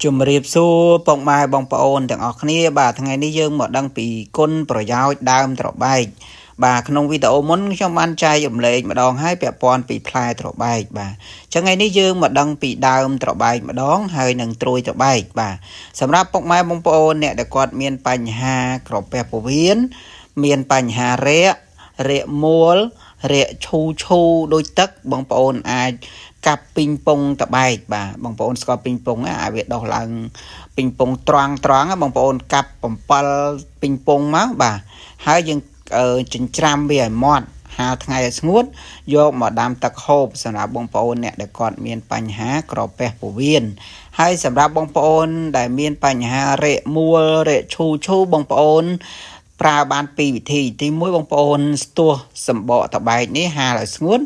ជំរាបសួរពុកម៉ែបងប្អូនទាំងអស់គ្នាបាទថ្ងៃនេះយើងមកដឹងពីគុណប្រយោជន៍ដើមត្របែកបាទក្នុងវីដេអូមុនខ្ញុំបានចែករំលែកម្ដងហើយពាក់ព័ន្ធពីផ្លែត្របែកបាទចឹងថ្ងៃនេះយើងមកដឹងពីដើមត្របែកម្ដងហើយនឹងត្រួយត្របែកបាទសម្រាប់ពុកម៉ែបងប្អូនអ្នកដែលគាត់មានបញ្ហាក្រពះពោះវៀនមានបញ្ហារាគមួលរាគឈូដូចទឹកបងប្អូនអាចកាប់ពីងពងតបែកបាទបងប្អូនស្គាល់ពីងពងឲ្យវាដុះឡើងពីងពងត្រង់បងប្អូនកាប់7ពីងពងមកបាទហើយយើងចិញ្ច្រាំវាឲ្យម៉ត់ហាលថ្ងៃឲ្យស្ងួតយកមកដាំទឹកហូបសម្រាប់បងប្អូនអ្នកដែលគាត់មានបញ្ហាក្រពះពោះវៀនហើយសម្រាប់បងប្អូនដែលមានបញ្ហារាគមួលរាគឈូបងប្អូនប្រើបាន2វិធីទី1បងប្អូនស្ទោះសម្បកតបែកនេះហាលឲ្យស្ងួត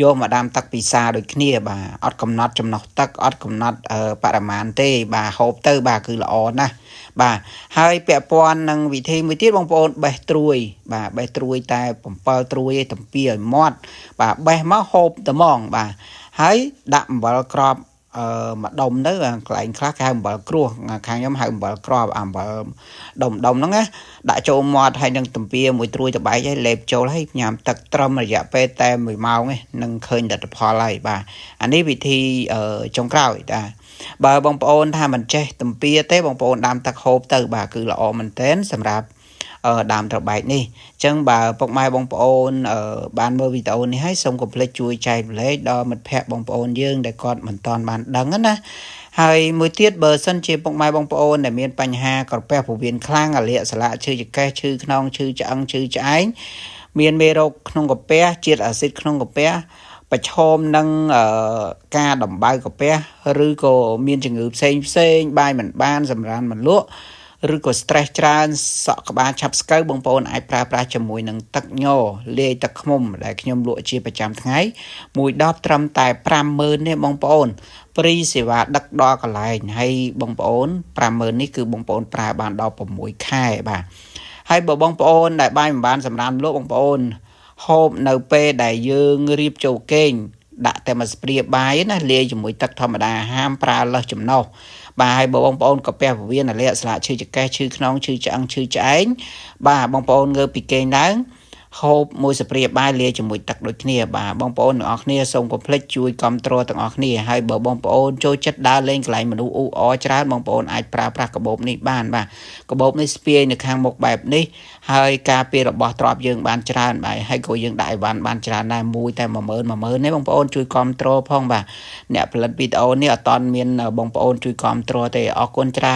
យកមកដាំទឹកពិសាដូចគ្នាបាទអត់កំណត់ចំណុះទឹកអត់កំណត់បរិមាណទេបាទហូបទៅបាទគឺល្អណាស់បាទហើយពាក់ព័ន្ធនឹងវិធីមួយទៀតបងប្អូនបេះត្រួយបាទបេះត្រួយតែ7ត្រួយឯតំពីឲ្យម៉ត់បាទបេះមកហូបតែហ្មងបាទហើយដាក់អំបិលក្របមកដុំទៅកន្លែងខ្លះគេហៅអំបិលគ្រួសខាងខ្ញុំហៅអំបិលក្របអំបិលដុំហ្នឹងណាដាក់ចូលមាត់ហើយនឹងតំពីមួយត្រួយតបែកឲ្យលេបចូលហើយញ៉ាំទឹកត្រឹមរយៈពេលតែ1ម៉ោងឯងនឹងឃើញលទ្ធផលហើយបាទអានេះវិធីចុងក្រោយបាទបើបងប្អូនថាមិនចេះតំពីទេបងប្អូនដាំទឹកហូបទៅបាទគឺល្អមែនទែនសម្រាប់ដើមត្របែកនេះអញ្ចឹងបើពុកម៉ែបងប្អូនបានមើលវីដេអូនេះហើយសូមកុំភ្លេចជួយចែករំលែកដល់មិត្តភ័ក្តិបងប្អូនយើងដែលគាត់មិនទាន់បានដឹងណាហើយមួយទៀតបើសិនជាពុកម៉ែបងប្អូនដែលមានបញ្ហាក្រពះពោះវៀនខ្លាំងអាលាកសន្លាក់ឈឺចង្កេះឈឺខ្នងឈឺឆ្អឹងឈឺឆ្អែងមានមេរោគក្នុងក្រពះជាតិអាស៊ីតក្នុងក្រពះប្រឈមនឹងការដំបៅក្រពះឬក៏មានជំងឺផ្សេងបាយមិនបានសម្រានមិនលក់ឬក៏ stress ច្រើនសក់ក្បាលឆាប់ស្កូវបងប្អូនអាចប្រើប្រាស់ជាមួយនឹងទឹកញលាយទឹកឃ្មុំដែលខ្ញុំលក់ជាប្រចាំថ្ងៃមួយដបត្រឹមតែ50000ទេបងប្អូនព្រីសេវាដឹកដល់កន្លែងហើយបងប្អូន50000នេះគឺបងប្អូនប្រើបានដល់6ខែបាទហើយបើបងប្អូនដែលបាយមិនបានសម្រានលក់បងប្អូនហូបនៅពេលដែលយើងរៀបចូលគេងដាក់តែមួយស្ព្រាបាយណាលាយជាមួយទឹកធម្មតាហាមប្រើលើសចំណុះបាទហើយបើបងប្អូនក្រពះពោះវៀនអាលាកសន្លាក់ឈឺចង្កេះឈឺខ្នងឈឺឆ្អឹងឈឺឆ្អែងបាទបងប្អូនងើបពីគេងឡើងហូបមួយស្ព្រាបាយលាយជាមួយទឹកដូចគ្នាបាទបងប្អូនទាំងអស់គ្នាសូមកុំភ្លេចជួយគ្រប់គ្រងទាំងអស់គ្នាហើយបើបងប្អូនចូលចិត្តដើរលេងកន្លែងមនុស្សអ៊ូអរច្រើនបងប្អូនអាចប្រើប្រាស់កាបូបនេះបានបាទកាបូបនេះស្ពាយនៅខាងមុខបែបនេះហើយការពាររបស់ទ្រព្យយើងបានច្រើនបាទហើយក៏យើងដាក់អីវ៉ាន់បានច្រើនដែរមួយតែ10000នេះបងប្អូនជួយគ្រប់គ្រងផងបាទអ្នកផលិតវីដេអូនេះអត់តាន់មានបងប្អូនជួយគ្រប់គ្រងទេអរគុណច្រើន